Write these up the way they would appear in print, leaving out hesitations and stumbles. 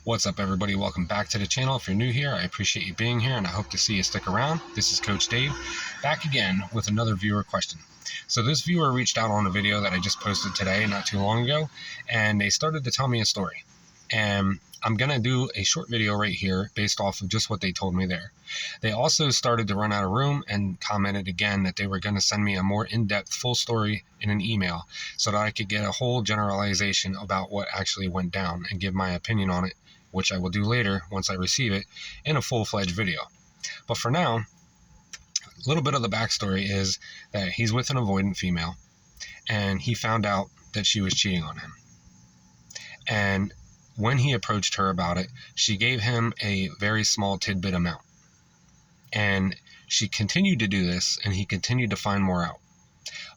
What's up, everybody? Welcome back to the channel. If you're new here, I appreciate you being here and I hope to see you stick around. This is Coach Dave, back again with another viewer question. So this viewer reached out on a video that I just posted today, not too long ago, and they started to tell me a story. And I'm going to do a short video right here based off of just what they told me there. They also started to run out of room and commented again that they were going to send me a more in-depth full story in an email so that I could get a whole generalization about what actually went down and give my opinion on it, which I will do later once I receive it in a full-fledged video. But for now, a little bit of the backstory is that he's with an avoidant female and he found out that she was cheating on him. And when he approached her about it, she gave him a very small tidbit amount. And she continued to do this, and he continued to find more out.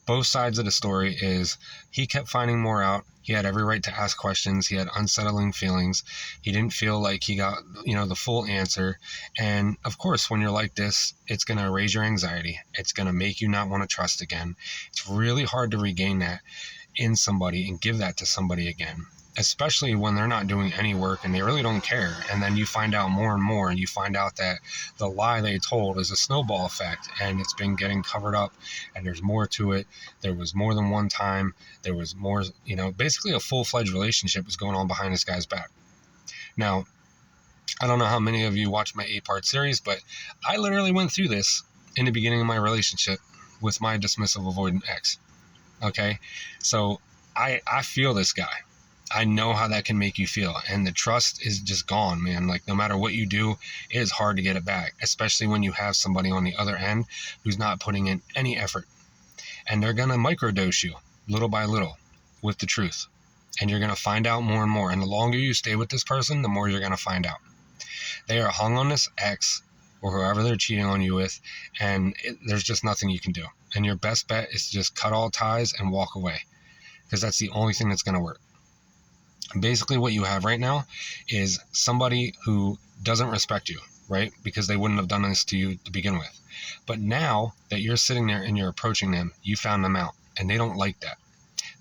Both sides of the story is he kept finding more out. He had every right to ask questions. He had unsettling feelings. He didn't feel like he got, the full answer. And of course, when you're like this, it's going to raise your anxiety. It's going to make you not want to trust again. It's really hard to regain that in somebody and give that to somebody again, especially when they're not doing any work and they really don't care. And then you find out more and more, and you find out that the lie they told is a snowball effect and it's been getting covered up and there's more to it. There was more than one time. There was more, basically a full-fledged relationship was going on behind this guy's back. Now, I don't know how many of you watched my 8-part series, but I literally went through this in the beginning of my relationship with my dismissive avoidant ex. Okay. So I feel this guy. I know how that can make you feel, and the trust is just gone, man. Like, no matter what you do, it is hard to get it back, especially when you have somebody on the other end who's not putting in any effort, and they're going to microdose you little by little with the truth, and you're going to find out more and more. And the longer you stay with this person, the more you're going to find out. They are hung on this ex or whoever they're cheating on you with, and there's just nothing you can do. And your best bet is to just cut all ties and walk away, because that's the only thing that's going to work. Basically, what you have right now is somebody who doesn't respect you, right? Because they wouldn't have done this to you to begin with. But now that you're sitting there and you're approaching them, you found them out, and they don't like that.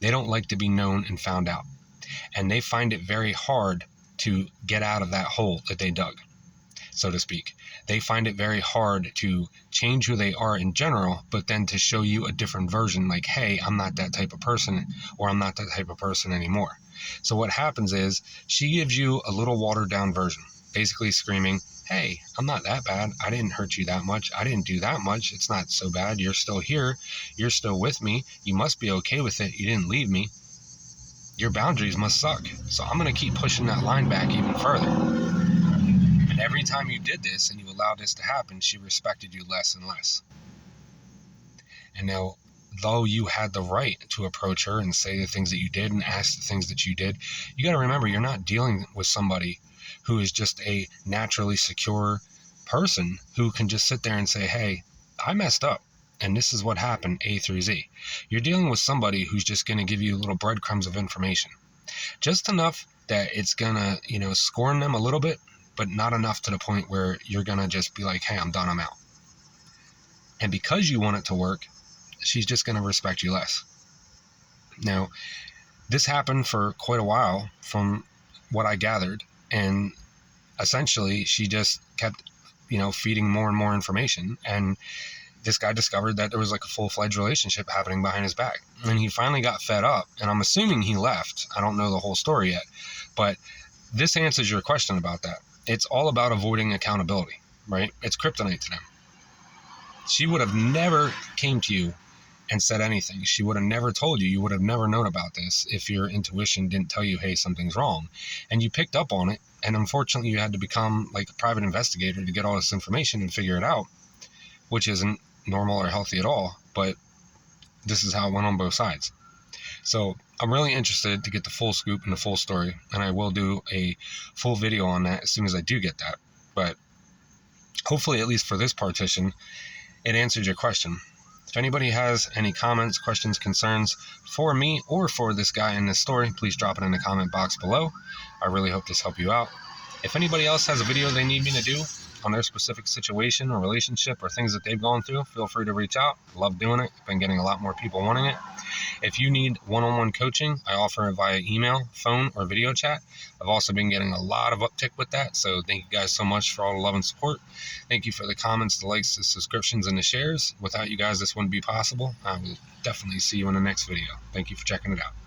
They don't like to be known and found out. And they find it very hard to get out of that hole that they dug, so to speak. They find it very hard to change who they are in general, but then to show you a different version, like, hey, I'm not that type of person, or I'm not that type of person anymore. So what happens is she gives you a little watered down version, basically screaming, hey, I'm not that bad. I didn't hurt you that much. I didn't do that much. It's not so bad. You're still here. You're still with me. You must be okay with it. You didn't leave me. Your boundaries must suck. So I'm going to keep pushing that line back even further. And every time you did this and you allowed this to happen, she respected you less and less. And now, though you had the right to approach her and say the things that you did and ask the things that you did, you got to remember, you're not dealing with somebody who is just a naturally secure person who can just sit there and say, hey, I messed up and this is what happened, A through Z. You're dealing with somebody who's just going to give you little breadcrumbs of information, just enough that it's going to, scorn them a little bit, but not enough to the point where you're going to just be like, hey, I'm done, I'm out. And because you want it to work, she's just going to respect you less. Now, this happened for quite a while from what I gathered, and essentially she just kept, feeding more and more information, and this guy discovered that there was like a full-fledged relationship happening behind his back, and he finally got fed up, and I'm assuming he left. I don't know the whole story yet, but this answers your question about that. It's all about avoiding accountability, right? It's kryptonite to them. She would have never came to you and said anything. She would have never told you. You would have never known about this if your intuition didn't tell you, hey, something's wrong. And you picked up on it. And unfortunately, you had to become like a private investigator to get all this information and figure it out, which isn't normal or healthy at all. But this is how it went on both sides. So I'm really interested to get the full scoop and the full story. And I will do a full video on that as soon as I do get that. But hopefully, at least for this partition, it answered your question. If anybody has any comments, questions, concerns for me or for this guy in this story, please drop it in the comment box below. I really hope this helped you out. If anybody else has a video they need me to do, on their specific situation or relationship or things that they've gone through, feel free to reach out. Love doing it. Been getting a lot more people wanting it. If you need one-on-one coaching, I offer it via email, phone, or video chat. I've also been getting a lot of uptick with that, so thank you guys so much for all the love and support. Thank you for the comments, the likes, the subscriptions, and the shares. Without you guys, this wouldn't be possible. I will definitely see you in the next video. Thank you for checking it out.